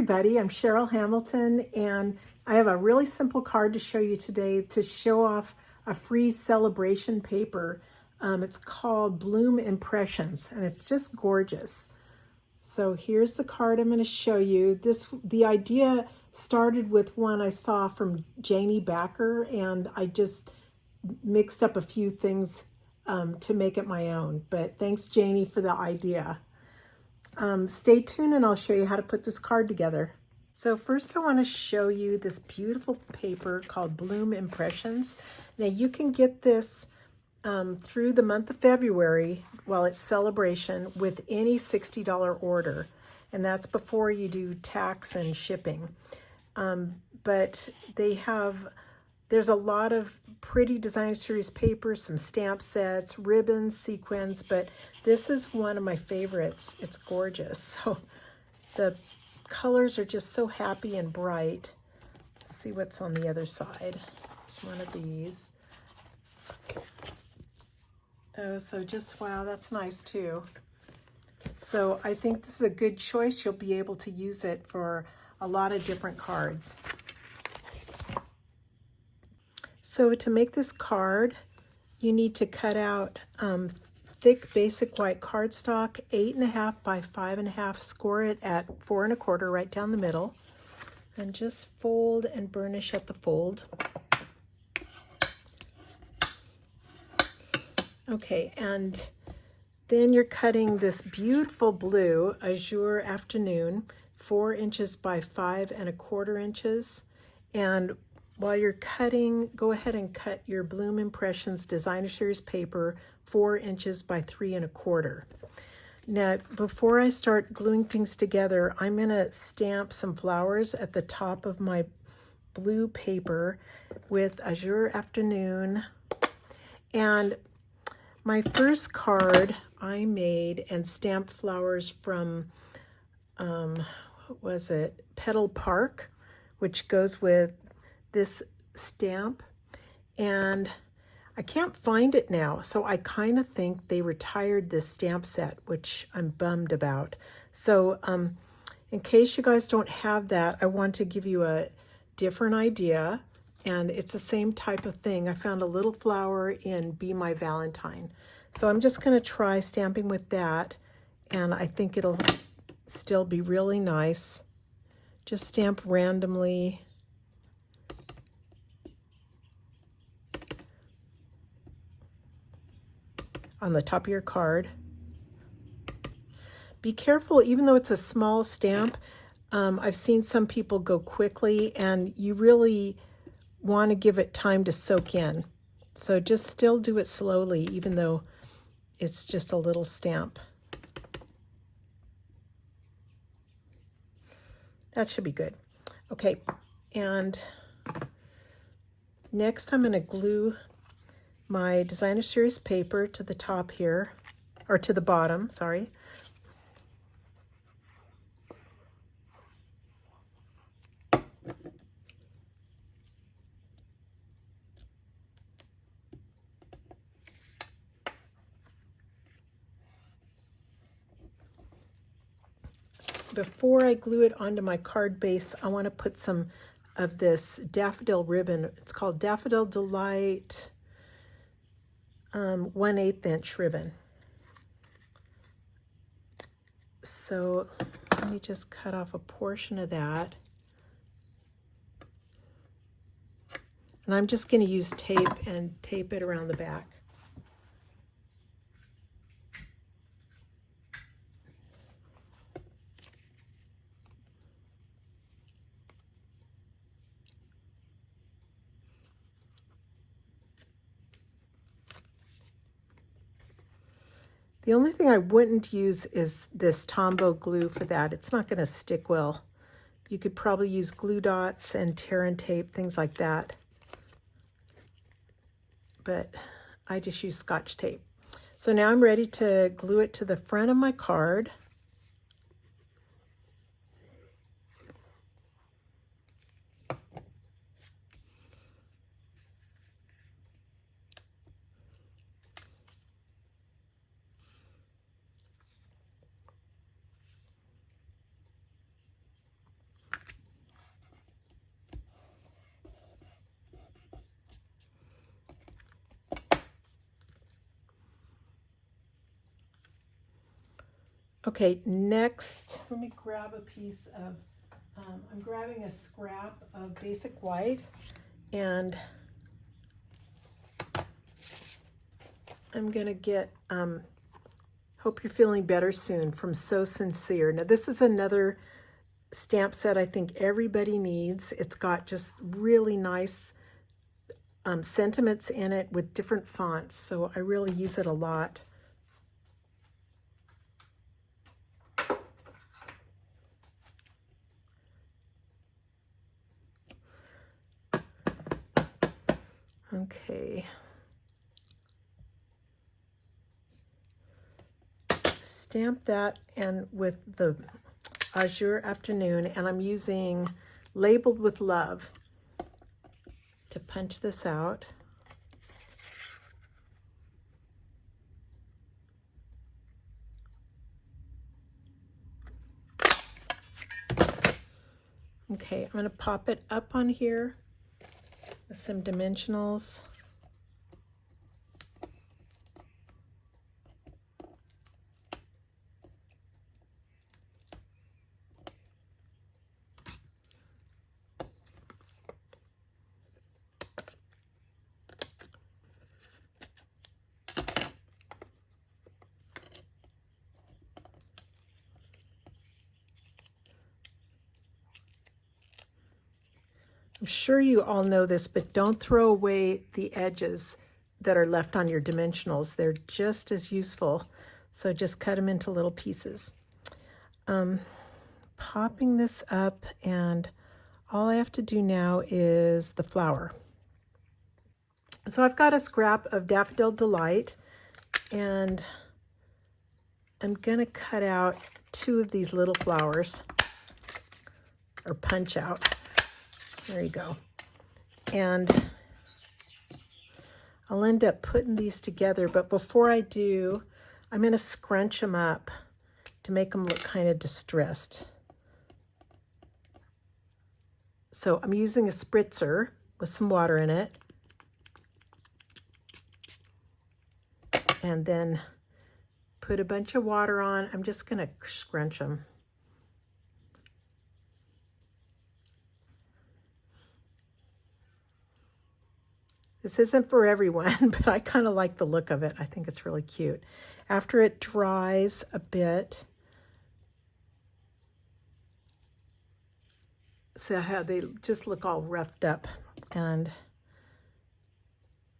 everybody, I'm Cheryl Hamilton, and I have a really simple card to show you today to show off a free Sale-a-Bration paper. It's called Bloom Impressions, and it's just gorgeous. So here's the card I'm going to show you. The idea started with one I saw from Janie Backer, and I just mixed up a few things to make it my own. But thanks, Janie, for the idea. Stay tuned and I'll show you how to put this card together. So first I want to show you this beautiful paper called Bloom Impressions. Now you can get this through the month of February while it's Sale-a-Bration with any $60 order. And that's before you do tax and shipping. But there's a lot of pretty design series papers, some stamp sets, ribbons, sequins, but this is one of my favorites. It's gorgeous. So the colors are just so happy and bright. Let's see what's on the other side. There's one of these. Oh, so just, wow, that's nice too. So I think this is a good choice. You'll be able to use it for a lot of different cards. So to make this card, you need to cut out thick basic white cardstock, 8.5 by 5.5, score it at 4 1/4 right down the middle, and just fold and burnish at the fold. Okay, and then you're cutting this beautiful blue, Azure Afternoon, 4 inches by 5 1/4 inches, and while you're cutting, go ahead and cut your Bloom Impressions Designer Series paper 4 inches by 3 1/4. Now, before I start gluing things together, I'm going to stamp some flowers at the top of my blue paper with Azure Afternoon. And my first card I made and stamped flowers from, what was it? Petal Park, which goes with this stamp, and I can't find it now, so I kind of think they retired this stamp set, which I'm bummed about. So in case you guys don't have that, I want to give you a different idea, and it's the same type of thing. I found a little flower in Be My Valentine, so I'm just going to try stamping with that, and I think it'll still be really nice. Just stamp randomly. On the top of your card. Be careful, even though it's a small stamp, I've seen some people go quickly, and you really want to give it time to soak in. So just still do it slowly, even though it's just a little stamp. That should be good. Okay, and next I'm going to glue my Designer Series paper to the top here, or to the bottom, sorry. Before I glue it onto my card base, I want to put some of this daffodil ribbon. It's called Daffodil Delight 1/8 inch ribbon. So let me just cut off a portion of that. And I'm just going to use tape and tape it around the back. The only thing I wouldn't use is this Tombow glue for that. It's not going to stick well. You could probably use glue dots and tear and tape, things like that. But I just use Scotch tape. So now I'm ready to glue it to the front of my card. Okay, next, let me grab a piece of, I'm grabbing a scrap of basic white, and I'm gonna get, Hope You're Feeling Better Soon from So Sincere. Now this is another stamp set I think everybody needs. It's got just really nice sentiments in it with different fonts, so I really use it a lot. Okay. Stamp that and with the Azure Afternoon, and I'm using Labeled with Love to punch this out. Okay, I'm going to pop it up on here with some dimensionals. I'm sure you all know this, but don't throw away the edges that are left on your dimensionals. They're just as useful. So just cut them into little pieces. Popping this up, and all I have to do now is the flower. So I've got a scrap of Daffodil Delight, and I'm gonna cut out 2 of these little flowers, or punch out. There you go. And I'll end up putting these together, but before I do, I'm going to scrunch them up to make them look kind of distressed. So I'm using a spritzer with some water in it, and then put a bunch of water on. I'm just going to scrunch them. This isn't for everyone, but I kind of like the look of it. I think it's really cute. After it dries a bit, see how they just look all roughed up. And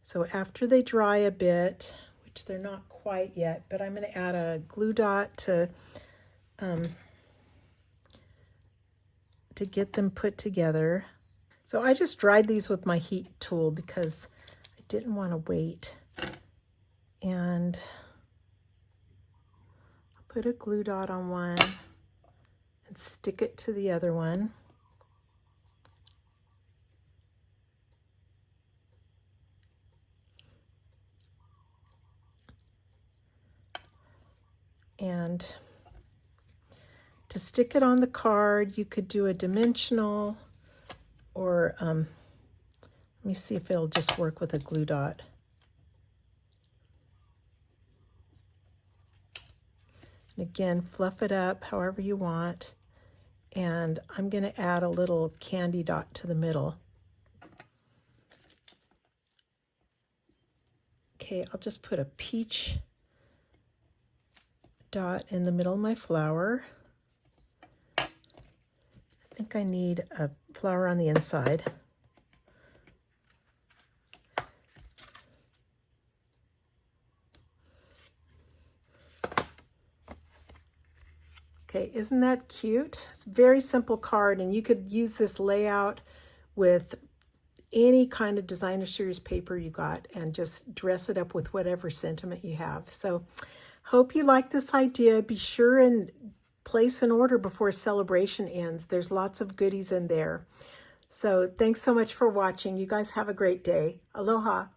so after they dry a bit, which they're not quite yet, but I'm going to add a glue dot to get them put together. So I just dried these with my heat tool because I didn't want to wait. And I'll put a glue dot on one and stick it to the other one. And to stick it on the card, you could do a dimensional, or let me see if it'll just work with a glue dot. And again, fluff it up however you want. And I'm going to add a little candy dot to the middle. Okay, I'll just put a peach dot in the middle of my flower. I think I need a flower on the inside. Okay, isn't that cute? It's a very simple card, and you could use this layout with any kind of designer series paper you got and just dress it up with whatever sentiment you have. So hope you like this idea. Be sure and place an order before Sale-a-Bration ends. There's lots of goodies in there. So thanks so much for watching. You guys have a great day. Aloha.